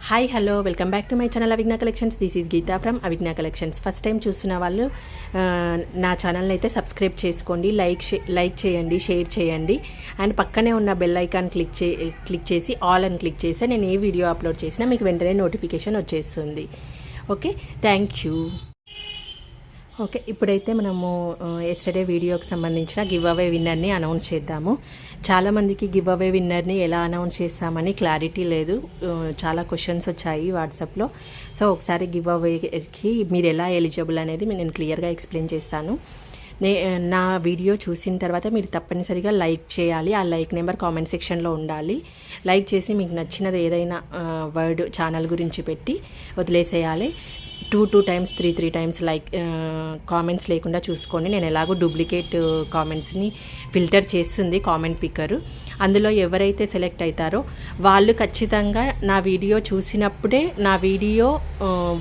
Hi hello welcome back to my channel Avigna collections. This is Geetha from Avigna collections. First time చూస్తున్న వాళ్ళు నా ఛానల్ని అయితే సబ్స్క్రైబ్ చేసుకోండి, లైక్ చేయండి, షేర్ చేయండి అండ్ పక్కనే ఉన్న బెల్ ఐకాన్ క్లిక్ చేసి ఆల్ అని క్లిక్ చేస్తే నేను ఏ వీడియో అప్లోడ్ చేసినా మీకు వెంటనే నోటిఫికేషన్ వచ్చేస్తుంది. Okay, thank you. ఓకే, ఇప్పుడైతే మనము ఎస్టర్డే వీడియోకి సంబంధించిన గివ్ అవే విన్నర్ని అనౌన్స్ చేద్దాము. చాలామందికి గివ్ అవే విన్నర్ని ఎలా అనౌన్స్ చేస్తామని క్లారిటీ లేదు, చాలా క్వశ్చన్స్ వచ్చాయి వాట్సాప్లో. సో ఒకసారి గివ్ అవేకి మీరు ఎలా ఎలిజిబుల్ అనేది నేను క్లియర్గా ఎక్స్ప్లెయిన్ చేస్తాను. నా వీడియో చూసిన తర్వాత మీరు తప్పనిసరిగా లైక్ చేయాలి. ఆ లైక్ నెంబర్ కామెంట్ సెక్షన్లో ఉండాలి. లైక్ చేసి మీకు నచ్చినది ఏదైనా వర్డ్ ఛానల్ గురించి పెట్టి వదిలేసేయాలి. 2 టైమ్స్ 3 టైమ్స్ లైక్ కామెంట్స్ లేకుండా చూసుకోండి. నేను ఎలాగో డూప్లికేట్ కామెంట్స్ని ఫిల్టర్ చేస్తుంది కామెంట్ పిక్కరు. అందులో ఎవరైతే సెలెక్ట్ అవుతారో వాళ్ళు ఖచ్చితంగా నా వీడియో చూసినప్పుడే నా వీడియో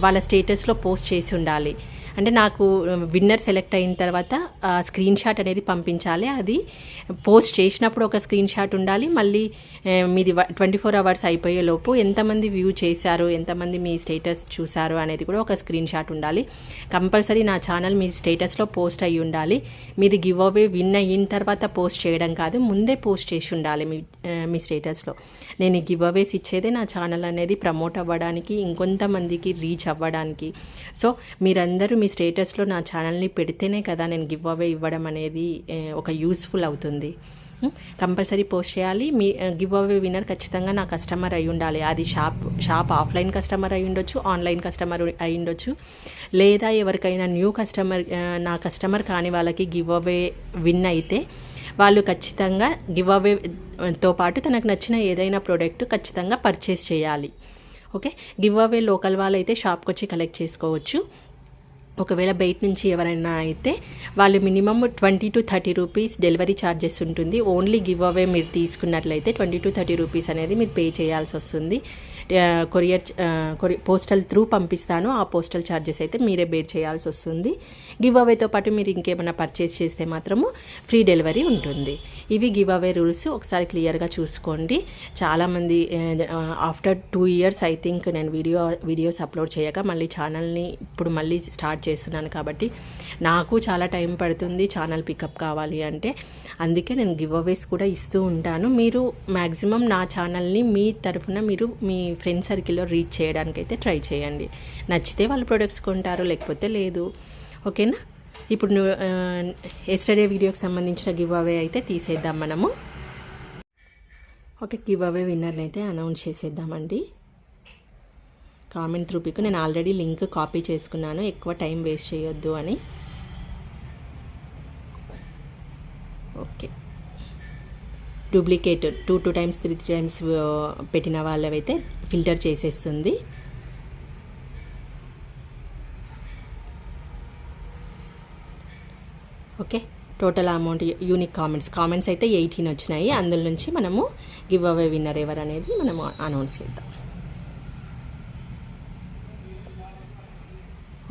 వాళ్ళ స్టేటస్లో పోస్ట్ చేసి ఉండాలి. అంటే నాకు విన్నర్ సెలెక్ట్ అయిన తర్వాత స్క్రీన్ షాట్ అనేది పంపించాలి. అది పోస్ట్ చేసినప్పుడు ఒక స్క్రీన్ షాట్ ఉండాలి. మళ్ళీ మీది 24 అవర్స్ అయిపోయేలోపు ఎంతమంది వ్యూ చేశారు, ఎంతమంది మీ స్టేటస్ చూశారు అనేది కూడా ఒక స్క్రీన్ షాట్ ఉండాలి. కంపల్సరీ నా ఛానల్ మీ స్టేటస్లో పోస్ట్ అయ్యి ఉండాలి. మీది గివ్ అవే విన్ అయిన తర్వాత పోస్ట్ చేయడం కాదు, ముందే పోస్ట్ చేసి ఉండాలి మీ స్టేటస్లో. నేను గివ్ అవేస్ ఇచ్చేదే నా ఛానల్ అనేది ప్రమోట్ అవ్వడానికి, ఇంకొంతమందికి రీచ్ అవ్వడానికి. సో మీరందరూ మీ స్టేటస్లో నా ఛానల్ని పెడితేనే కదా నేను గివ్ అవే ఇవ్వడం అనేది ఒక యూస్ఫుల్ అవుతుంది. కంపల్సరీ పోస్ట్ చేయాలి. మీ గివ్ అవే విన్నర్ ఖచ్చితంగా నా కస్టమర్ అయి ఉండాలి. అది షాప్ ఆఫ్లైన్ కస్టమర్ అయి ఉండొచ్చు, ఆన్లైన్ కస్టమర్ అయి ఉండొచ్చు, లేదా ఎవరికైనా న్యూ కస్టమర్, నా కస్టమర్ కాని వాళ్ళకి గివ్ అవే విన్ అయితే వాళ్ళు ఖచ్చితంగా గివ్ అవేతో పాటు తనకు నచ్చిన ఏదైనా ప్రోడక్ట్ ఖచ్చితంగా పర్చేస్ చేయాలి. ఓకే, గివ్ అవే లోకల్ వాళ్ళు అయితే షాప్కి వచ్చి కలెక్ట్ చేసుకోవచ్చు. ఒకవేళ బయట నుంచి ఎవరైనా అయితే వాళ్ళు minimum 20 to 30 rupees delivery charges ఉంటుంది. ఓన్లీ గివ్ అవే మీరు తీసుకున్నట్లయితే 20 to 30 రూపీస్ అనేది మీరు పే చేయాల్సి వస్తుంది. పోస్టల్ త్రూ పంపిస్తాను. ఆ పోస్టల్ ఛార్జెస్ అయితే మీరే బేర్ చేయాల్సి వస్తుంది. గివ్ అవేతో పాటు మీరు ఇంకేమైనా పర్చేస్ చేస్తే మాత్రము ఫ్రీ డెలివరీ ఉంటుంది. ఇవి గివ్ అవే రూల్స్, ఒకసారి క్లియర్గా చూసుకోండి. చాలామంది ఆఫ్టర్ 2 years ఐ థింక్ నేను వీడియోస్ అప్లోడ్ చేయక మళ్ళీ ఛానల్ని ఇప్పుడు మళ్ళీ స్టార్ట్ చేస్తున్నాను. కాబట్టి నాకు చాలా టైం పడుతుంది ఛానల్ పికప్ కావాలి అంటే. అందుకే నేను గివ్ అవేస్ కూడా ఇస్తూ ఉంటాను. మీరు మ్యాక్సిమం నా ఛానల్ని మీ తరఫున మీరు మీ ఫ్రెండ్ సర్కిల్లో రీచ్ చేయడానికి అయితే ట్రై చేయండి. నచ్చితే వాళ్ళు ప్రొడక్ట్స్ కొంటారు, లేకపోతే లేదు. ఓకేనా? ఇప్పుడు ఎస్టర్డే వీడియోకి సంబంధించిన గివ్ అవే అయితే తీసేద్దాం మనము. ఓకే, గివ్ అవే విన్నర్ని అయితే అనౌన్స్ చేసేద్దామండి. కామెంట్ త్రూ పిక్ నేను ఆల్రెడీ లింక్ కాపీ చేసుకున్నాను, ఎక్కువ టైం వేస్ట్ చేయొద్దు అని. ఓకే, డూప్లికేట్ 2 టైమ్స్ 3 టైమ్స్ పెట్టిన వాళ్ళవైతే ఫిల్టర్ చేసేస్తుంది. Okay, total amount unique comments అయితే 18 వచ్చినాయి. అందులో నుంచి మనము గివ్ అవే విన్నర్ ఎవరు అనేది మనము అనౌన్స్ చేద్దాం.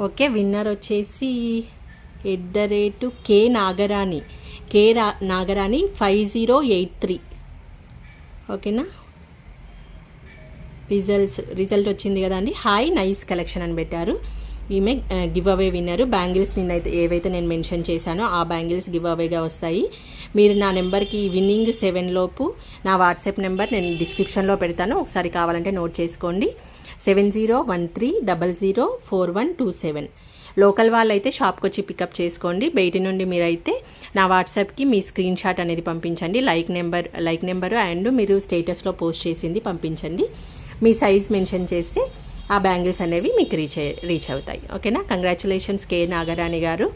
ఓకే, విన్నర్ వచ్చేసి @K నాగరాణి 5083. ఓకేనా? రిజల్ట్ వచ్చింది కదా అండి. హాయ్ నైస్ కలెక్షన్ అని పెట్టారు. ఈమె గివ్ అవే విన్నరు. బ్యాంగిల్స్ నిన్నైతే ఏవైతే నేను మెన్షన్ చేశానో ఆ బ్యాంగిల్స్ గివ్ అవేగా వస్తాయి. మీరు నా నెంబర్కి విన్నింగ్ 7 లోపు నా వాట్సాప్ నెంబర్ నేను డిస్క్రిప్షన్లో పెడతాను, ఒకసారి కావాలంటే నోట్ చేసుకోండి. 7013004127. లోకల్ వాళ్ళైతే షాప్కి వచ్చి పికప్ చేసుకోండి. బయట నుండి మీరైతే నా వాట్సాప్కి మీ స్క్రీన్ షాట్ అనేది పంపించండి. లైక్ నెంబరు అండ్ మీరు స్టేటస్లో పోస్ట్ చేసింది పంపించండి. మీ సైజ్ మెన్షన్ చేస్తే ఆ బ్యాంగిల్స్ అనేవి మీకు రీచ్ అవుతాయి. ఓకేనా? కంగ్రాచులేషన్స్ కే నాగరాణి గారు.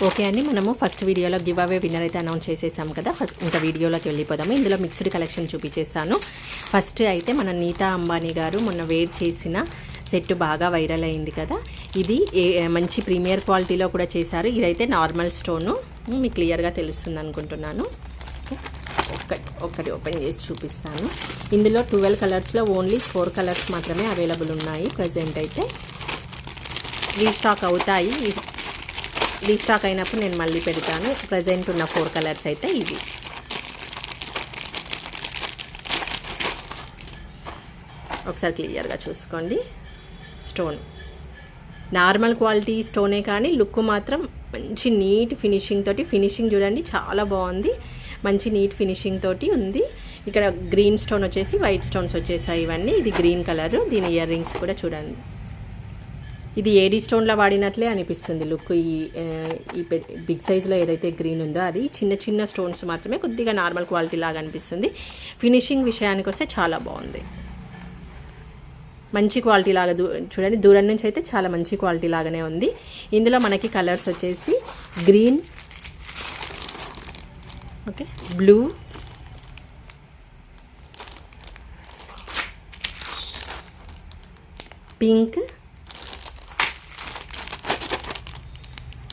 ఓకే అండి, మనము ఫస్ట్ వీడియోలో గివ్ అవే విన్నర్ అయితే అనౌన్స్ చేసేసాం కదా. ఇంకా వీడియోలోకి వెళ్ళిపోదాము. ఇందులో మిక్స్డ్ కలెక్షన్ చూపించేస్తాను. ఫస్ట్ అయితే మన నీతా అంబానీ గారు మొన్న వేర్ చేసిన సెట్ బాగా వైరల్ అయింది కదా. ఇది మంచి ప్రీమియర్ క్వాలిటీలో కూడా చేశారు. ఇదైతే నార్మల్ స్టోను, మీకు క్లియర్గా తెలుస్తుంది అనుకుంటున్నాను. ఒక్కటి ఓపెన్ చేసి చూపిస్తాను. ఇందులో 12 కలర్స్లో ఓన్లీ 4 కలర్స్ మాత్రమే అవైలబుల్ ఉన్నాయి. ప్రజెంట్ అయితే రీస్టాక్ అవుతాయి. రీస్టాక్ అయినప్పుడు నేను మళ్ళీ పెడతాను. ప్రజెంట్ ఉన్న 4 కలర్స్ అయితే ఇవి. ఒకసారి క్లియర్గా చూసుకోండి. స్టోన్ నార్మల్ క్వాలిటీ స్టోనే కానీ లుక్ మాత్రం మంచి నీట్ ఫినిషింగ్ తోటి, ఫినిషింగ్ చూడండి చాలా బాగుంది, మంచి నీట్ ఫినిషింగ్ తోటి ఉంది. ఇక్కడ గ్రీన్ స్టోన్ వచ్చేసి వైట్ స్టోన్స్ వచ్చేసాయి ఇవన్నీ. ఇది గ్రీన్ కలర్. దీని ఇయర్ రింగ్స్ కూడా చూడండి, ఇది ఏడీ స్టోన్లో వాడినట్లే అనిపిస్తుంది లుక్. ఈ బిగ్ సైజులో ఏదైతే గ్రీన్ ఉందో అది చిన్న చిన్న స్టోన్స్ మాత్రమే, కొద్దిగా నార్మల్ క్వాలిటీ లాగా అనిపిస్తుంది. ఫినిషింగ్ విషయానికి వస్తే చాలా బాగుంది, మంచి క్వాలిటీ లాగా చూడండి, దూరం నుంచి అయితే చాలా మంచి క్వాలిటీ లాగానే ఉంది. ఇందులో మనకి కలర్స్ వచ్చేసి green, okay, blue, pink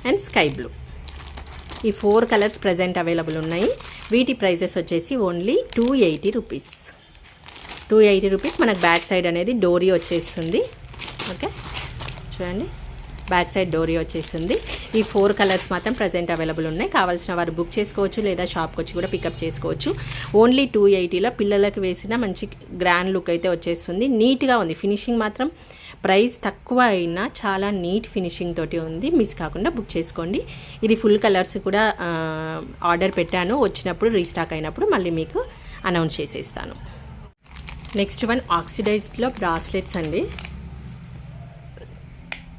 and sky blue. ఈ 4 కలర్స్ ప్రజెంట్ అవైలబుల్ ఉన్నాయి. వీటి ప్రైజెస్ వచ్చేసి ఓన్లీ 280 రూపీస్. 280 రూపీస్. మనకు బ్యాక్ సైడ్ అనేది డోరీ వచ్చేస్తుంది. ఓకే చూడండి, బ్యాక్ సైడ్ డోరీ వచ్చేస్తుంది. ఈ 4 కలర్స్ మాత్రం ప్రజెంట్ అవైలబుల్ ఉన్నాయి. కావాల్సిన వారు బుక్ చేసుకోవచ్చు, లేదా షాప్కి వచ్చి కూడా పికప్ చేసుకోవచ్చు. ఓన్లీ 280లో పిల్లలకు వేసిన మంచి గ్రాండ్ లుక్ అయితే వచ్చేస్తుంది. నీట్గా ఉంది, ఫినిషింగ్ మాత్రం ప్రైస్ తక్కువ అయినా చాలా నీట్ ఫినిషింగ్ తోటి ఉంది. మిస్ కాకుండా బుక్ చేసుకోండి. ఇది ఫుల్ కలర్స్ కూడా ఆర్డర్ పెట్టాను, వచ్చినప్పుడు రీస్టాక్ అయినప్పుడు మళ్ళీ మీకు అనౌన్స్ చేసేస్తాను. నెక్స్ట్ వన్ ఆక్సిడైజ్డ్లో బ్రాస్లెట్స్ అండి.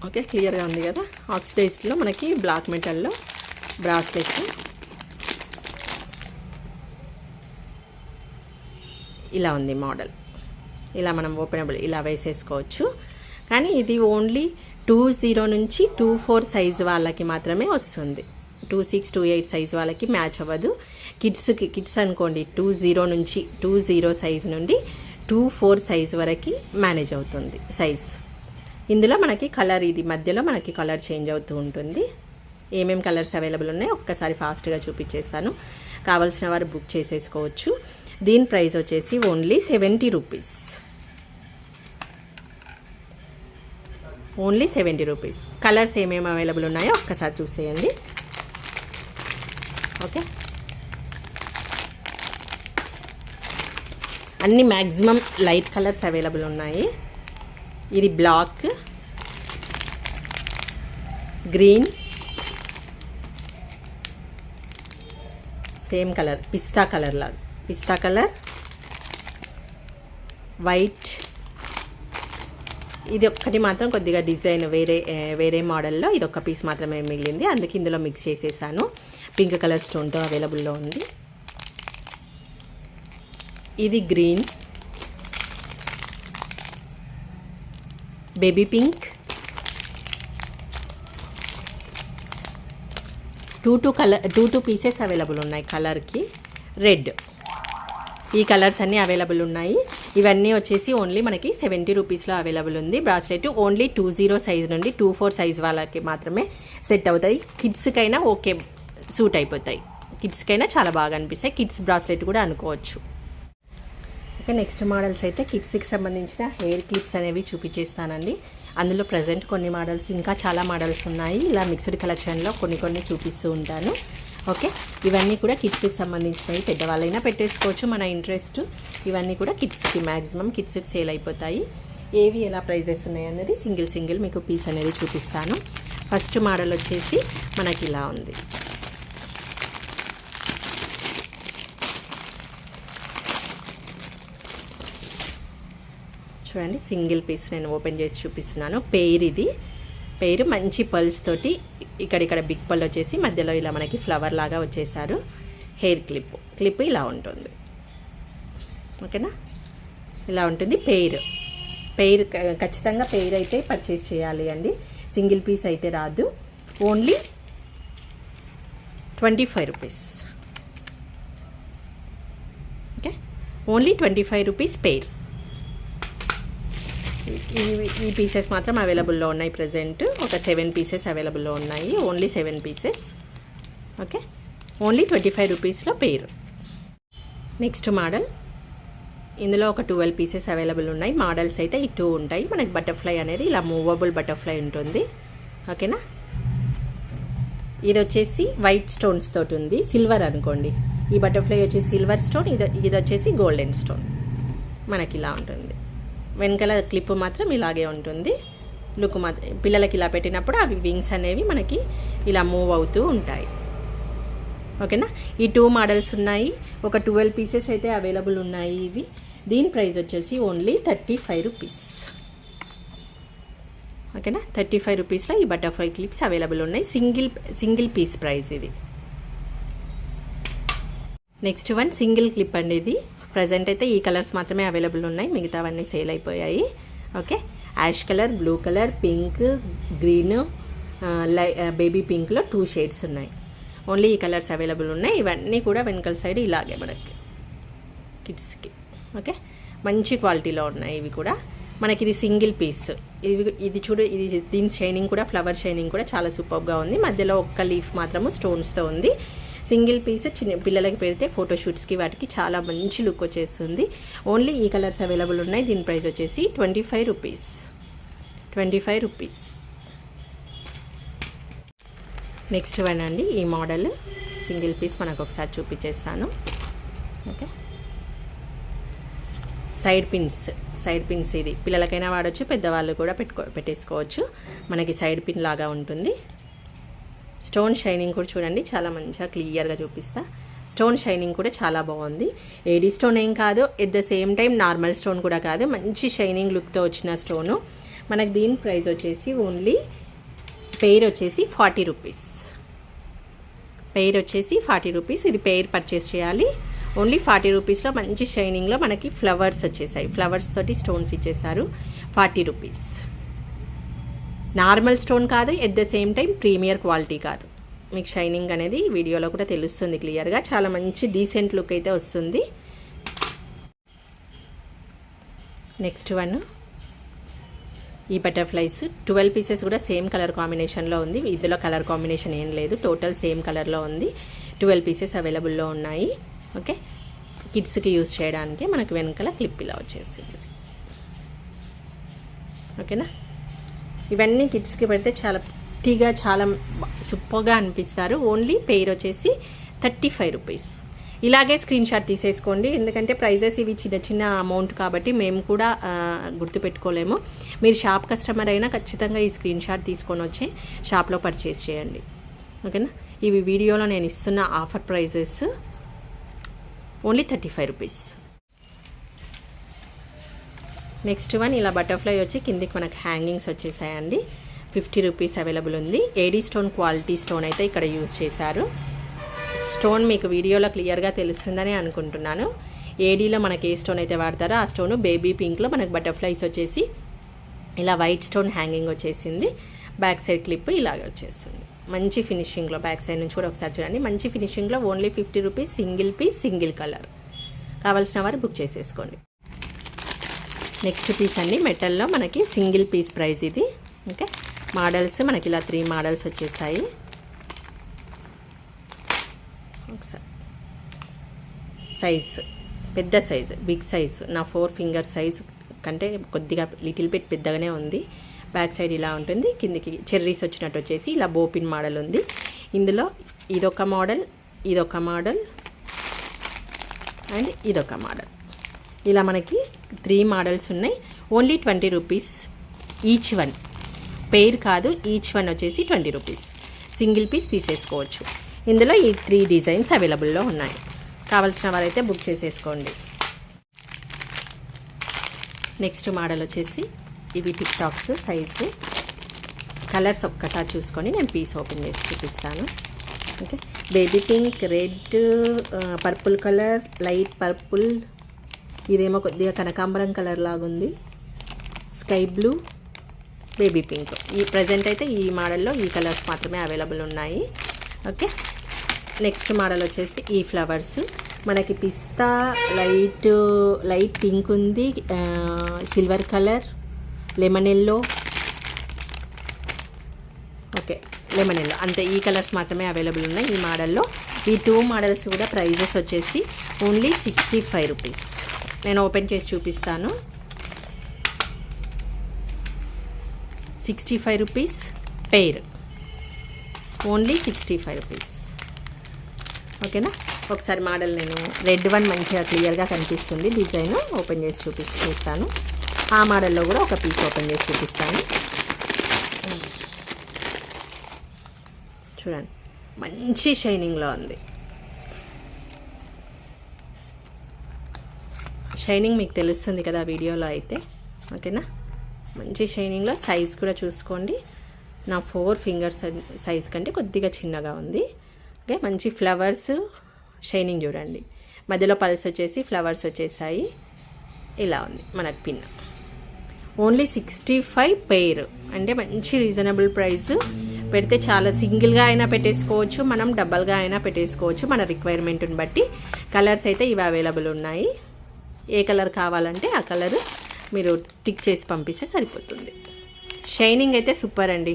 ఓకే క్లియర్గా ఉంది కదా. ఆక్సిడైజ్డ్లో మనకి బ్లాక్ మెటల్లో బ్రాస్లెట్స్ ఇలా ఉంది మోడల్. ఇలా మనం ఓపెనబుల్ ఇలా వేసేసుకోవచ్చు. కానీ ఇది ఓన్లీ 20 నుంచి 24 సైజు వాళ్ళకి మాత్రమే వస్తుంది. 26, 28 సైజు వాళ్ళకి మ్యాచ్ అవ్వదు. కిడ్స్ అనుకోండి 20 నుంచి 20 సైజు నుండి 24 సైజు వరకు మేనేజ్ అవుతుంది సైజ్. ఇందులో మనకి కలర్, ఇది మధ్యలో మనకి కలర్ చేంజ్ అవుతూ ఉంటుంది. ఏమేం కలర్స్ అవైలబుల్ ఉన్నాయో ఒక్కసారి ఫాస్ట్గా చూపించేస్తాను, కావాల్సిన వారు బుక్ చేసేసుకోవచ్చు. దీని ప్రైస్ వచ్చేసి only 70 rupees. Only 70 rupees. Colours ఏమేమి అవైలబుల్ ఉన్నాయో ఒక్కసారి చూసేయండి. ఓకే, అన్ని మ్యాక్సిమం లైట్ కలర్స్ అవైలబుల్ ఉన్నాయి. ఇది బ్లాక్, గ్రీన్, సేమ్ కలర్ పిస్తా కలర్ లాగా, పిస్తా కలర్, వైట్. ఇది ఒక్కటి మాత్రం కొద్దిగా డిజైన్ వేరే మోడల్లో ఇది ఒక్క పీస్ మాత్రమే మిగిలింది, అందుకే ఇందులో మిక్స్ చేసేసాను. పింక్ కలర్ స్టోన్తో అవైలబుల్లో ఉంది. ఇది green, baby pink, 2 pieces available ఉన్నాయి కలర్కి. రెడ్. ఈ కలర్స్ అన్నీ అవైలబుల్ ఉన్నాయి. ఇవన్నీ వచ్చేసి ఓన్లీ మనకి 70 రూపీస్లో అవైలబుల్ ఉంది. బ్రాస్లెట్ ఓన్లీ 20 సైజ్ నుండి 24 సైజ్ వాళ్ళకి మాత్రమే సెట్ అవుతాయి. కిడ్స్కైనా ఓకే సూట్ అయిపోతాయి, కిడ్స్కైనా చాలా బాగా అనిపిస్తాయి. కిడ్స్ బ్రాస్లెట్ కూడా అనుకోవచ్చు. ఓకే, నెక్స్ట్ మోడల్స్ అయితే కిడ్స్కి సంబంధించిన హెయిర్ క్లిప్స్ అనేవి చూపించేస్తానండి. అందులో ప్రజెంట్ కొన్ని మోడల్స్, ఇంకా చాలా మోడల్స్ ఉన్నాయి. ఇలా మిక్స్డ్ కలెక్షన్లో కొన్ని చూపిస్తూ ఉంటాను. ఓకే, ఇవన్నీ కూడా కిడ్స్కి సంబంధించినవి. పెద్దవాళ్ళైనా పెట్టేసుకోవచ్చు, మన ఇంట్రెస్ట్. ఇవన్నీ కూడా కిడ్స్కి మ్యాక్సిమం కిడ్స్కి సేల్ అయిపోతాయి. ఏవి ఎలా ప్రైజెస్ ఉన్నాయి అనేది సింగిల్ మీకు పీస్ అనేది చూపిస్తాను. ఫస్ట్ మోడల్ వచ్చేసి మనకి ఇలా ఉంది. చూడండి, సింగిల్ పీస్ నేను ఓపెన్ చేసి చూపిస్తున్నాను. ఇది పెయిర్ మంచి పల్స్ తోటి, ఇక్కడ బిగ్ పల్ వచ్చేసి మధ్యలో ఇలా మనకి ఫ్లవర్ లాగా వచ్చేసారు. హెయిర్ క్లిప్ ఇలా ఉంటుంది. ఓకేనా, ఇలా ఉంటుంది. పెయిర్ ఖచ్చితంగా పెయిర్ అయితే పర్చేస్ చేయాలి అండి, సింగిల్ పీస్ అయితే రాదు. Only 25 rupees. Okay, only 25 rupees pair. ఈ పీసెస్ మాత్రం అవైలబుల్లో ఉన్నాయి. ప్రజెంట్ ఒక 7 పీసెస్ అవైలబుల్లో ఉన్నాయి. Only 7 pieces. ఓకే, ఓన్లీ 25 రూపీస్లో పెయిర్. నెక్స్ట్ మోడల్, ఇందులో ఒక 12 పీసెస్ అవైలబుల్ ఉన్నాయి. మోడల్స్ అయితే ఈ 2 ఉంటాయి. మనకి బటర్ఫ్లై అనేది ఇలా మూవబుల్ బటర్ఫ్లై ఉంటుంది. ఓకేనా, ఇది వచ్చేసి వైట్ స్టోన్స్ తోటి ఉంది, సిల్వర్ అనుకోండి. ఈ బటర్ఫ్లై వచ్చేసి సిల్వర్ స్టోన్, ఇది వచ్చేసి గోల్డెన్ స్టోన్. మనకి ఇలా ఉంటుంది. వెనకాల క్లిప్ మాత్రం ఇలాగే ఉంటుంది. లుక్ మాత్రం పిల్లలకి ఇలా పెట్టినప్పుడు అవి వింగ్స్ అనేవి మనకి ఇలా మూవ్ అవుతూ ఉంటాయి. ఓకేనా. ఈ 2 మోడల్స్ ఉన్నాయి. ఒక 12 పీసెస్ అయితే అవైలబుల్ ఉన్నాయి. ఇవి దీని ప్రైస్ వచ్చేసి ఓన్లీ 35 రూపీస్. ఓకేనా. 35 రూపీస్లో ఈ బటర్ఫ్లై క్లిప్స్ అవైలబుల్ ఉన్నాయి. సింగిల్ పీస్ ప్రైస్ ఇది. నెక్స్ట్ వన్ సింగిల్ క్లిప్ అండి. ఇది ప్రజెంట్ అయితే ఈ కలర్స్ మాత్రమే అవైలబుల్ ఉన్నాయి, మిగతావన్నీ సేల్ అయిపోయాయి. Okay. Ash colour, blue colour, pink, green, baby పింక్లో 2 షేడ్స్ ఉన్నాయి. ఓన్లీ ఈ కలర్స్ అవైలబుల్ ఉన్నాయి. ఇవన్నీ కూడా వెనకాల సైడ్ ఇలాగే మనకి కిడ్స్కి. ఓకే. మంచి క్వాలిటీలో ఉన్నాయి ఇవి కూడా. మనకి ఇది సింగిల్ పీస్. ఇది చూడు, ఇది దీని షైనింగ్ కూడా, ఫ్లవర్ షైనింగ్ కూడా చాలా సూపర్గా ఉంది. మధ్యలో ఒక్క లీఫ్ మాత్రము స్టోన్స్తో ఉంది. సింగిల్ పీస్ చిన్న పిల్లలకి పెడితే ఫోటోషూట్స్కి వాటికి చాలా మంచి లుక్ వచ్చేస్తుంది. ఓన్లీ ఈ కలర్స్ అవైలబుల్ ఉన్నాయి. దీని ప్రైస్ వచ్చేసి 25 రూపీస్. 25 రూపీస్. నెక్స్ట్ వన్ అండి. ఈ మోడల్ సింగిల్ పీస్ మనకు ఒకసారి చూపించేస్తాను. ఓకే. సైడ్ పిన్స్ ఇది పిల్లలకైనా వాడచ్చు, పెద్దవాళ్ళు కూడా పెట్టేసుకోవచ్చు. మనకి సైడ్ పిన్ లాగా ఉంటుంది. స్టోన్ షైనింగ్ కూడా చూడండి, చాలా మంచిగా క్లియర్గా చూపిస్తా. స్టోన్ షైనింగ్ కూడా చాలా బాగుంది. ఏడీ స్టోన్ ఏం కాదు, at the same time normal stone కూడా కాదు, మంచి షైనింగ్ లుక్తో వచ్చిన స్టోను. మనకి దీని ప్రైస్ వచ్చేసి ఓన్లీ పెయిర్ వచ్చేసి 40 రూపీస్. పెయిర్ వచ్చేసి 40 రూపీస్. ఇది పెయిర్ పర్చేస్ చేయాలి. ఓన్లీ 40 రూపీస్లో మంచి షైనింగ్లో మనకి ఫ్లవర్స్ వచ్చేసాయి. ఫ్లవర్స్ తోటి స్టోన్స్ ఇచ్చేసారు. 40 రూపీస్. నార్మల్ స్టోన్ కాదు, at the same time premier quality కాదు. మీకు షైనింగ్ అనేది వీడియోలో కూడా తెలుస్తుంది క్లియర్గా. చాలా మంచి డీసెంట్ లుక్ అయితే వస్తుంది. నెక్స్ట్ వన్ ఈ బటర్ఫ్లైస్ 12 పీసెస్ కూడా సేమ్ కలర్ కాంబినేషన్లో ఉంది. ఇందులో కలర్ కాంబినేషన్ ఏం లేదు, టోటల్ సేమ్ కలర్లో ఉంది. 12 పీసెస్ అవైలబుల్లో ఉన్నాయి. ఓకే. కిడ్స్కి యూజ్ చేయడానికి మనకు వెనకాల క్లిప్ ఇలా వచ్చేసింది. ఓకేనా. ఇవన్నీ కిడ్స్కి పెడితే చాలా ప్రిటీగా, చాలా సూపర్గా అనిపిస్తారు. ఓన్లీ పెయిర్ వచ్చేసి 35 రూపీస్. ఇలాగే స్క్రీన్ షాట్ తీసేసుకోండి, ఎందుకంటే ప్రైజెస్ ఇవి చిన్న చిన్న అమౌంట్ కాబట్టి మేము కూడా గుర్తుపెట్టుకోలేము. మీరు షాప్ కస్టమర్ అయినా ఖచ్చితంగా ఈ స్క్రీన్ షాట్ తీసుకొని వచ్చి షాప్లో పర్చేస్ చేయండి. ఓకేనా. ఇవి వీడియోలో నేను ఇస్తున్న offer prizes only 35 rupees. Next one ఇలా బటర్ఫ్లై వచ్చి కిందికి మనకు హ్యాంగింగ్స్ వచ్చేసాయండి. 50 రూపీస్ అవైలబుల్ ఉంది. ఏడీ స్టోన్ క్వాలిటీ స్టోన్ అయితే ఇక్కడ యూజ్ చేశారు. స్టోన్ మీకు వీడియోలో క్లియర్గా తెలుస్తుందని అనుకుంటున్నాను. ఏడీలో మనకి ఏ స్టోన్ అయితే వాడతారో ఆ స్టోన్ బేబీ పింక్లో మనకు బటర్ఫ్లైస్ వచ్చేసి ఇలా వైట్ స్టోన్ హ్యాంగింగ్ వచ్చేసింది. బ్యాక్ సైడ్ క్లిప్ ఇలాగ వచ్చేసింది. మంచి ఫినిషింగ్లో బ్యాక్ సైడ్ నుంచి కూడా ఒకసారి చూడండి. మంచి ఫినిషింగ్లో only 50 rupees. Single piece, single colour. కావాల్సిన వారు బుక్ చేసేసుకోండి. నెక్స్ట్ పీస్ అండి మెటల్లో మనకి సింగిల్ పీస్ ప్రైస్ ఇది. ఓకే. మోడల్స్ మనకి ఇలా 3 మోడల్స్ వచ్చేసాయి. ఒకసారి సైజ్ పెద్ద సైజు, బిగ్ సైజు, నా 4 ఫింగర్ సైజు కంటే కొద్దిగా లిటిల్ బిట్ పెద్దగానే ఉంది. బ్యాక్ సైడ్ ఇలా ఉంటుంది. కిందికి చెర్రీస్ వచ్చినట్టు వచ్చేసి ఇలా బోపిన్ మోడల్ ఉంది. ఇందులో ఇదొక మోడల్, ఇదొక మోడల్ అండ్ ఇదొక మోడల్. ఇలా మనకి 3 మోడల్స్ ఉన్నాయి. Only 20 rupees each one. Pair కాదు, ఈచ్ వన్ వచ్చేసి 20 రూపీస్. సింగిల్ పీస్ తీసేసుకోవచ్చు. ఇందులో ఈ 3 డిజైన్స్ అవైలబుల్లో ఉన్నాయి. కావాల్సిన వారైతే బుక్ చేసేసుకోండి. నెక్స్ట్ మోడల్ వచ్చేసి ఇవి టిక్ టాక్స్ సైజు. కలర్స్ ఒక్కసారి చూసుకొని నేను పీస్ ఓపెన్ చేసి చూపిస్తాను. Okay. Baby pink, red, purple colour, light purple, ఇదేమో కొద్దిగా కనకాంబరం కలర్ లాగుంది, స్కై బ్లూ, బేబీ పింక్. ఈ ప్రజెంట్ అయితే ఈ మోడల్లో ఈ కలర్స్ మాత్రమే అవైలబుల్ ఉన్నాయి. ఓకే. నెక్స్ట్ మోడల్ వచ్చేసి ఈ ఫ్లవర్స్ మనకి పిస్తా, లైట్ పింక్ ఉంది, silver colour, lemon yellow. Okay. Lemon yellow అంతే. ఈ కలర్స్ మాత్రమే అవైలబుల్ ఉన్నాయి ఈ మోడల్లో. ఈ 2 మోడల్స్ కూడా ప్రైజెస్ వచ్చేసి ఓన్లీ 65 రూపీస్. నేను ఓపెన్ చేసి చూపిస్తాను. 65 రూపీస్ పెయిర్. Only 65 rupees. ఓకేనా. ఒకసారి మోడల్ నేను రెడ్ వన్ మంచిగా క్లియర్గా కనిపిస్తుంది. డిజైన్ ఓపెన్ చేసి చూపిస్తాను. ఆ మోడల్లో కూడా ఒక పీస్ ఓపెన్ చేసి చూపిస్తాను. చూడండి, మంచి షైనింగ్లో ఉంది. షైనింగ్ మీకు తెలుస్తుంది కదా వీడియోలో అయితే, ఓకేనా. మంచి షైనింగ్లో సైజ్ కూడా చూసుకోండి. నా 4 ఫింగర్స్ సైజ్ కంటే కొద్దిగా చిన్నగా ఉంది. ఓకే, మంచి ఫ్లవర్స్ షైనింగ్ చూడండి. మధ్యలో పల్స్ వచ్చేసి ఫ్లవర్స్ వచ్చేసాయి. ఇలా ఉంది మనకు పిన్. ఓన్లీ 65 పెయిర్, అంటే మంచి రీజనబుల్ ప్రైస్. పెడితే చాలా సింగిల్గా అయినా పెట్టేసుకోవచ్చు, మనం డబల్గా అయినా పెట్టేసుకోవచ్చు మన రిక్వైర్మెంట్ని బట్టి. కలర్స్ అయితే ఇవి అవైలబుల్ ఉన్నాయి. ఏ కలర్ కావాలంటే ఆ కలర్ మీరు టిక్ చేసి పంపిస్తే సరిపోతుంది. షైనింగ్ అయితే సూపర్ అండి.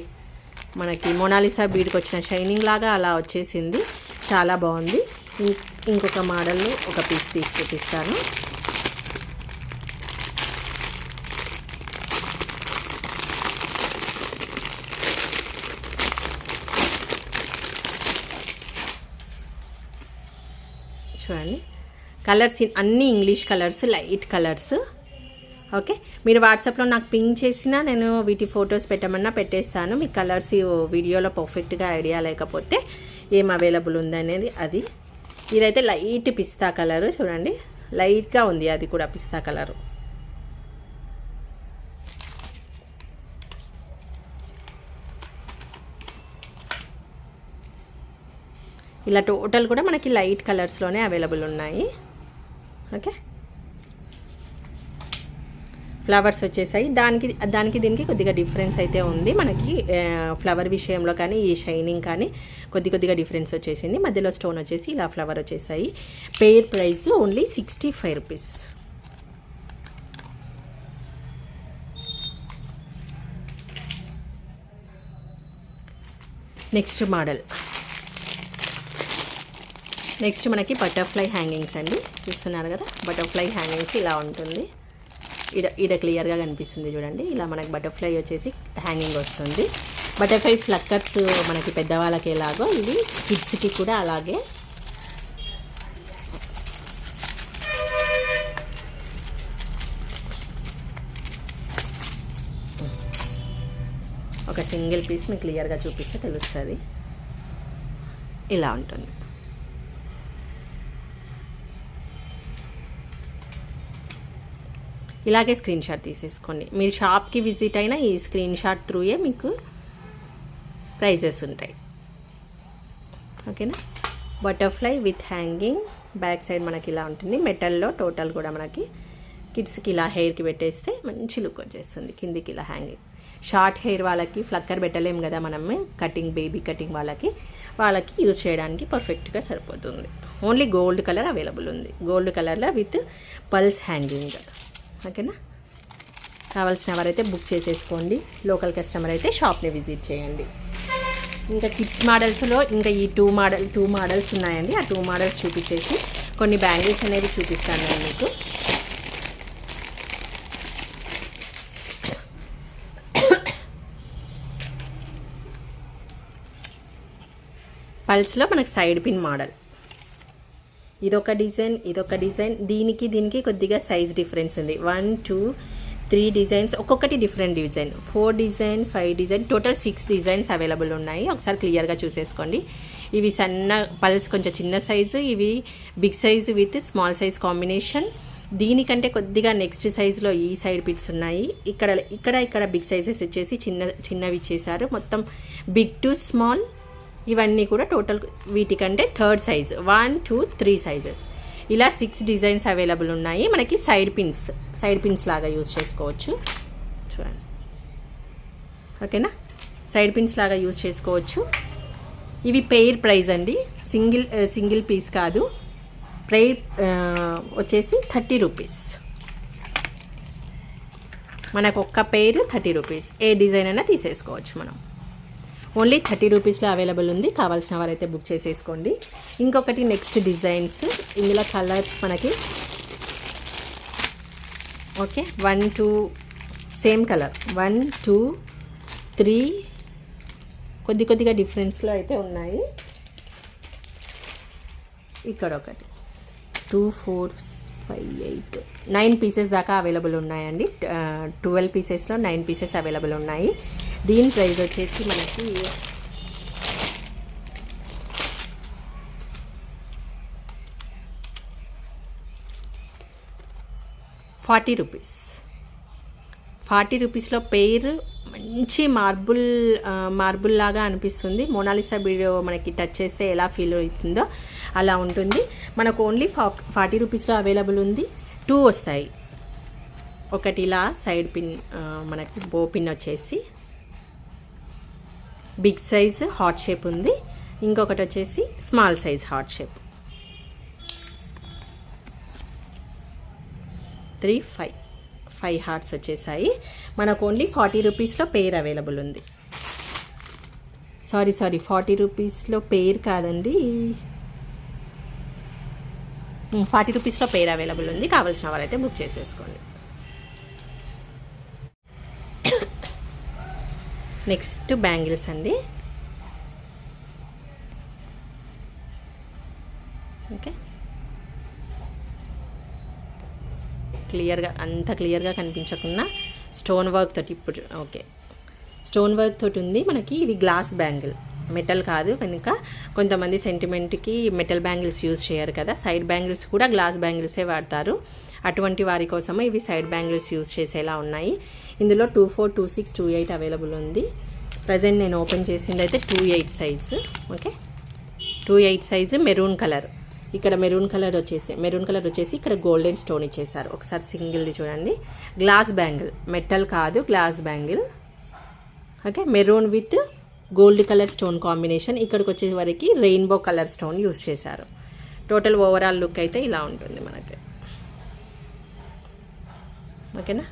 మనకి మొనాలిసా బీడ్కి వచ్చిన షైనింగ్ లాగా అలా వచ్చేసింది. చాలా బాగుంది. ఇంకొక మోడల్లో ఒక పీస్ తీసి చూపిస్తాను. చూడండి, కలర్స్ అన్నీ English colours, light colours. Okay, మీరు వాట్సాప్లో నాకు పింక్ చేసినా నేను వీటి ఫొటోస్ పెట్టమన్నా పెట్టేస్తాను. మీ కలర్స్ వీడియోలో పర్ఫెక్ట్గా ఐడియా లేకపోతే ఏం అవైలబుల్ ఉందనేది అది. ఇదైతే లైట్ పిస్తా కలరు, చూడండి లైట్గా ఉంది, అది కూడా పిస్తా కలరు. ఇలా టోటల్ కూడా మనకి లైట్ కలర్స్లోనే అవైలబుల్ ఉన్నాయి. ఓకే, ఫ్లవర్స్ వచ్చేసాయి. దానికి దీనికి కొద్దిగా డిఫరెన్స్ అయితే ఉంది మనకి. ఫ్లవర్ విషయంలో కానీ ఈ షైనింగ్ కానీ కొద్దిగా డిఫరెన్స్ వచ్చేసింది. మధ్యలో స్టోన్ వచ్చేసి ఇలా ఫ్లవర్ వచ్చేసాయి. Pair price only 65 rupees. Next model. Next మనకి బటర్ఫ్లై హ్యాంగింగ్స్ అండి. చూస్తున్నారు కదా, బటర్ఫ్లై హ్యాంగింగ్స్ ఇలా ఉంటుంది. ఈడ క్లియర్గా కనిపిస్తుంది చూడండి. ఇలా మనకి బటర్ఫ్లై వచ్చేసి హ్యాంగింగ్ వస్తుంది. బటర్ఫ్లై ఫ్లక్కర్స్ మనకి పెద్దవాళ్ళకి ఎలాగో ఇవి కిడ్స్కి కూడా అలాగే. ఒక సింగిల్ పీస్ మీకు క్లియర్గా చూపిస్తే తెలుస్తుంది. ఇలా ఉంటుంది. ఇలాగే స్క్రీన్ షాట్ తీసేసుకోండి. మీరు షాప్కి విజిట్ అయినా ఈ స్క్రీన్ షాట్ త్రూయే మీకు ప్రైజెస్ ఉంటాయి. ఓకేనా. Butterfly with hanging, back side మనకి ఇలా ఉంటుంది. మెటల్లో టోటల్ కూడా మనకి కిడ్స్కి ఇలా హెయిర్కి పెట్టేస్తే మంచి లుక్ వచ్చేస్తుంది. కిందికి ఇలా హ్యాంగింగ్. షార్ట్ హెయిర్ వాళ్ళకి ఫ్లక్కర్ పెట్టలేము కదా మనం, కటింగ్ బేబీ కటింగ్ వాళ్ళకి యూజ్ చేయడానికి పర్ఫెక్ట్గా సరిపోతుంది. ఓన్లీ గోల్డ్ కలర్ అవైలబుల్ ఉంది. గోల్డ్ కలర్లో విత్ పల్స్ హ్యాంగింగ్. ఓకేనా. కావాల్సిన వారైతే బుక్ చేసేసుకోండి. లోకల్ కస్టమర్ అయితే షాప్ని విజిట్ చేయండి. ఇంకా కిడ్స్ మోడల్స్లో ఇంకా ఈ టూ మోడల్స్ ఉన్నాయండి. ఆ 2 మోడల్స్ చూపించేసి కొన్ని బ్యాంగిల్స్ అనేవి చూపిస్తాను నేను మీకు. పల్స్లో మనకు సైడ్ పిన్ మోడల్. ఇదొక డిజైన్. దీనికి కొద్దిగా సైజ్ డిఫరెన్స్ ఉంది. 1, 2, 3 డిజైన్స్, ఒక్కొక్కటి different design. 4 design, 5 design, total 6 designs available ఉన్నాయి. ఒకసారి క్లియర్గా చూసేసుకోండి. ఇవి సన్న పల్స్ కొంచెం చిన్న సైజు, ఇవి big size with small size combination. దీనికంటే కొద్దిగా నెక్స్ట్ సైజులో ఈ సైడ్ పిట్స్ ఉన్నాయి. ఇక్కడ బిగ్ సైజెస్ వచ్చేసి చిన్నవి ఇచ్చేసారు. మొత్తం బిగ్ టు స్మాల్ ఇవన్నీ కూడా టోటల్ వీటికంటే థర్డ్ సైజ్. 1, 2, 3 సైజెస్. ఇలా 6 డిజైన్స్ అవైలబుల్ ఉన్నాయి. మనకి సైడ్ పిన్స్ లాగా యూజ్ చేసుకోవచ్చు. చూడండి, ఓకేనా. సైడ్ పిన్స్ లాగా యూజ్ చేసుకోవచ్చు. ఇవి పెయిర్ ప్రైస్ అండి, సింగిల్ పీస్ కాదు. పెయిర్ వచ్చేసి 30 రూపీస్. మనకు ఒక్క పెయిర్ 30 రూపీస్. ఏ డిజైన్ అయినా తీసేసుకోవచ్చు మనం. ఓన్లీ 30 రూపీస్లో అవైలబుల్ ఉంది. కావాల్సిన వారైతే బుక్ చేసేసుకోండి. ఇంకొకటి నెక్స్ట్ డిజైన్స్. ఇందులో కలర్స్ మనకి ఓకే 1, 2 సేమ్ కలర్. 1, 2, 3 కొద్దిగా డిఫరెన్స్లో అయితే ఉన్నాయి. ఇక్కడ ఒకటి 2, 4, 5, 8, 9 పీసెస్ దాకా అవైలబుల్ ఉన్నాయండి. 12 పీసెస్లో 9 పీసెస్ అవైలబుల్ ఉన్నాయి. దీని ప్రైస్ వచ్చేసి మనకి 40 రూపీస్. 40 రూపీస్లో పెయిర్ మంచి మార్బుల్ లాగా అనిపిస్తుంది. మోనాలిసా వీడియో మనకి టచ్ చేస్తే ఎలా ఫీల్ అవుతుందో అలా ఉంటుంది. మనకు ఓన్లీ 40 రూపీస్లో అవైలబుల్ ఉంది. 2 వస్తాయి. ఒకటి ఇలా సైడ్ పిన్, మనకి బో పిన్ వచ్చేసి బిగ్ సైజ్ హార్ట్ షేప్ ఉంది. ఇంకొకటి వచ్చేసి small size heart shape. 3, 5 hearts వచ్చేసాయి. మనకు ఓన్లీ 40 రూపీస్లో పెయిర్ అవైలబుల్ ఉంది. సారీ 40 రూపీస్లో పెయిర్ కాదండి, 40 రూపీస్లో పెయిర్ అవైలబుల్ ఉంది. కావాల్సిన వారైతే బుక్ చేసేసుకోండి. నెక్స్ట్ బ్యాంగిల్స్ అండి. ఓకే, అంత క్లియర్గా కనిపించకుండా స్టోన్ వర్క్ తోటి ఇప్పుడు ఓకే స్టోన్ వర్క్ తోటి ఉంది మనకి. ఇది గ్లాస్ బ్యాంగిల్, మెటల్ కాదు. కనుక కొంతమంది సెంటిమెంట్కి మెటల్ బ్యాంగిల్స్ యూజ్ చేయరు కదా, సైడ్ బ్యాంగిల్స్ కూడా గ్లాస్ బ్యాంగిల్సే వాడతారు. అటువంటి వారి కోసమే ఇవి సైడ్ బ్యాంగిల్స్ యూజ్ చేసేలా ఉన్నాయి. ఇందులో 24, 26, 28 అవైలబుల్ ఉంది. ప్రజెంట్ నేను ఓపెన్ చేసింది అయితే 28 size. Okay, 28 size maroon colour. ఇక్కడ మెరూన్ కలర్ వచ్చేసి ఇక్కడ గోల్డెన్ స్టోన్ ఇచ్చేసారు. ఒకసారి సింగిల్ది చూడండి. గ్లాస్ బ్యాంగిల్, మెటల్ కాదు, glass bangle. Okay, maroon with gold colour stone combination. ఇక్కడికి వచ్చే వరకు రెయిన్బో కలర్ స్టోన్ యూజ్ చేశారు. టోటల్ ఓవరాల్ లుక్ అయితే ఇలా ఉంటుంది మనకి. ఓకేనా,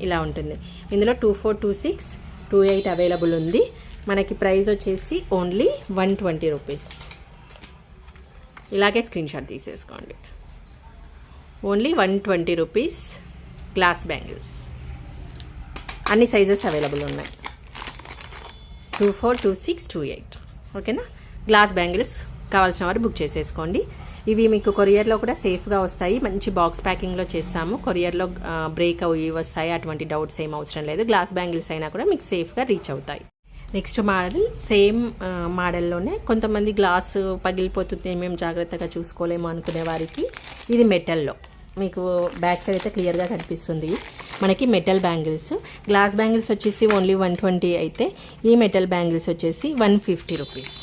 ఇలా ఉంటుంది. ఇందులో 24, 26, 28 అవైలబుల్ ఉంది. మనకి ప్రైస్ వచ్చేసి ఓన్లీ 120 రూపీస్. ఇలాగే స్క్రీన్ షాట్ తీసేసుకోండి. Only 120 rupees glass bangles. అన్ని సైజెస్ అవైలబుల్ ఉన్నాయి. 24, 26, 28. ఓకేనా, గ్లాస్ బ్యాంగిల్స్ కావాల్సిన వారు బుక్ చేసేసుకోండి. ఇవి మీకు కొరియర్లో కూడా సేఫ్గా వస్తాయి. మంచి బాక్స్ ప్యాకింగ్లో చేస్తాము. కొరియర్లో బ్రేక్ అవి వస్తాయి, అటువంటి డౌట్స్ ఏం అవసరం లేదు. గ్లాస్ బ్యాంగిల్స్ అయినా కూడా మీకు సేఫ్గా రీచ్ అవుతాయి. నెక్స్ట్ మోడల్ సేమ్ మోడల్లోనే కొంతమంది గ్లాస్ పగిలిపోతుంది, మేము జాగ్రత్తగా చూసుకోలేము అనుకునే వారికి ఇది మెటల్లో మీకు బ్యాక్ సైడ్ అయితే క్లియర్గా కనిపిస్తుంది. మనకి మెటల్ బ్యాంగిల్స్. గ్లాస్ బ్యాంగిల్స్ వచ్చేసి ఓన్లీ 120 అయితే ఈ మెటల్ బ్యాంగిల్స్ వచ్చేసి 150 రూపీస్.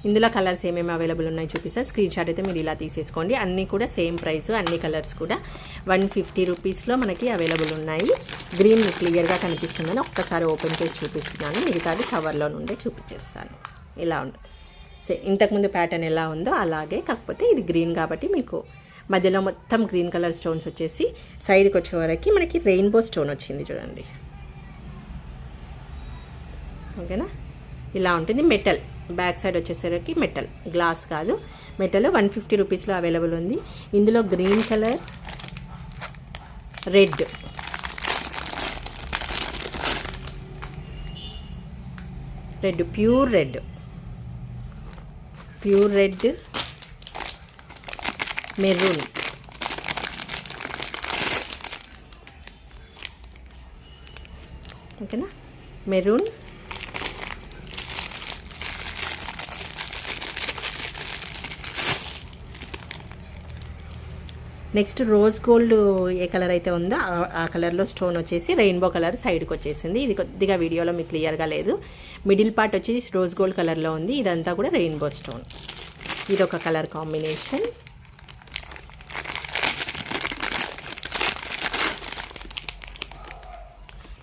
ఇందులో కలర్స్ ఏమేమి అవైలబుల్ ఉన్నాయి చూపిస్తాను. స్క్రీన్ షాట్ అయితే మీరు ఇలా తీసేసుకోండి. అన్నీ కూడా సేమ్ ప్రైస్, అన్ని కలర్స్ కూడా 150 రూపీస్లో మనకి అవైలబుల్ ఉన్నాయి. గ్రీన్ క్లియర్గా కనిపిస్తుందని ఒక్కసారి ఓపెన్ చేసి చూపిస్తున్నాను. మిగతాది కవర్లో నుండే చూపించేస్తాను. ఇలా ఉంటుంది. ఇంతకుముందు ప్యాటర్న్ ఎలా ఉందో అలాగే, కాకపోతే ఇది గ్రీన్ కాబట్టి మీకు మధ్యలో మొత్తం గ్రీన్ కలర్ స్టోన్స్ వచ్చేసి సైడ్కి వచ్చే వరకు మనకి రెయిన్బో స్టోన్ వచ్చింది చూడండి. ఓకేనా, ఇలా ఉంటుంది. మెటల్ బ్యాక్ సైడ్ వచ్చేసరికి మెటల్, గ్లాస్ కాదు, మెటల్. 150 రూపీస్లో అవైలబుల్ ఉంది. ఇందులో green colour, red, pure red, maroon, ఓకేనా, మెరూన్, నెక్స్ట్ రోజ్ గోల్డ్ ఏ కలర్ అయితే ఉందో ఆ కలర్లో స్టోన్ వచ్చేసి రెయిన్బో కలర్ సైడ్కి వచ్చేసింది. ఇది కొద్దిగా వీడియోలో మీకు క్లియర్గా లేదు. మిడిల్ పార్ట్ వచ్చేసి రోజ్ గోల్డ్ కలర్లో ఉంది. ఇదంతా కూడా రెయిన్బో స్టోన్. ఇది ఒక కలర్ కాంబినేషన్.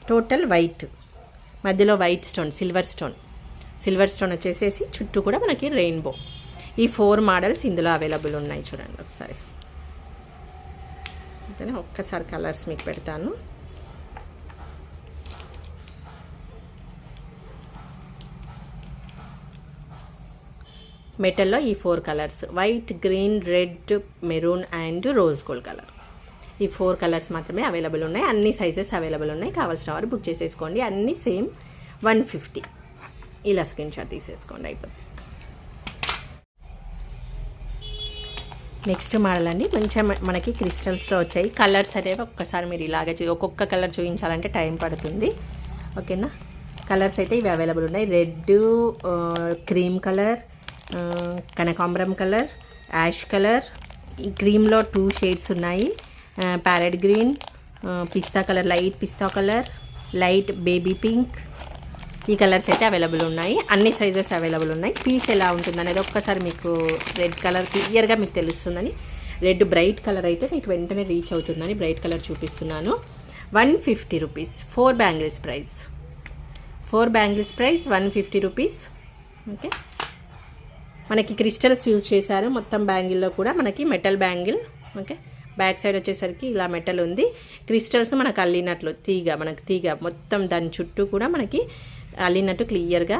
టోటల్ వైట్, మధ్యలో వైట్ స్టోన్, సిల్వర్ స్టోన్ వచ్చేసేసి చుట్టూ కూడా మనకి రెయిన్బో. ఈ 4 మోడల్స్ ఇందులో అవైలబుల్ ఉన్నాయి. చూడండి ఒకసారి. ఓకేనా, ఒక్కసారి కలర్స్ మీకు పెడతాను. మెటల్లో ఈ 4 colours, white, green, red, maroon and rose gold colour. ఈ 4 కలర్స్ మాత్రమే అవైలబుల్ ఉన్నాయి. అన్ని సైజెస్ అవైలబుల్ ఉన్నాయి. కావాల్సిన వారు బుక్ చేసేసుకోండి. అన్నీ సేమ్ 150. ఇలా స్క్రీన్ షాట్ తీసేసుకోండి, అయిపోతుంది. నెక్స్ట్ మోడల్ అండి, కొంచెం మనకి క్రిస్టల్స్లో వచ్చాయి. కలర్స్ అనేవి ఒక్కసారి మీరు ఇలాగే ఒక్కొక్క కలర్ చూపించాలంటే టైం పడుతుంది. ఓకేనా, కలర్స్ అయితే ఇవి అవైలబుల్ ఉన్నాయి. రెడ్, క్రీమ్ కలర్, కనకాంబరం కలర్, యాష్ కలర్, ఈ క్రీమ్లో 2 షేడ్స్ ఉన్నాయి. ప్యారెట్ గ్రీన్, పిస్తా కలర్, లైట్ పిస్తా కలర్, లైట్ బేబీ పింక్, ఈ కలర్స్ అయితే అవైలబుల్ ఉన్నాయి. అన్ని సైజెస్ అవైలబుల్ ఉన్నాయి. పీస్ ఎలా ఉంటుంది అనేది ఒక్కసారి మీకు రెడ్ కలర్ క్లియర్గా మీకు తెలుస్తుందని, రెడ్ బ్రైట్ కలర్ అయితే మీకు వెంటనే రీచ్ అవుతుందని బ్రైట్ కలర్ చూపిస్తున్నాను. 150 rupees 4 bangles price. 4 bangles price 150 rupees. Okay, మనకి క్రిస్టల్స్ యూజ్ చేశారు మొత్తం బ్యాంగిల్లో కూడా. మనకి metal bangle. Okay, back side వచ్చేసరికి ఇలా మెటల్ ఉంది. క్రిస్టల్స్ మనకు అల్లినట్లు మనకి తీగ మొత్తం దాని చుట్టూ కూడా మనకి అల్లినట్టు క్లియర్గా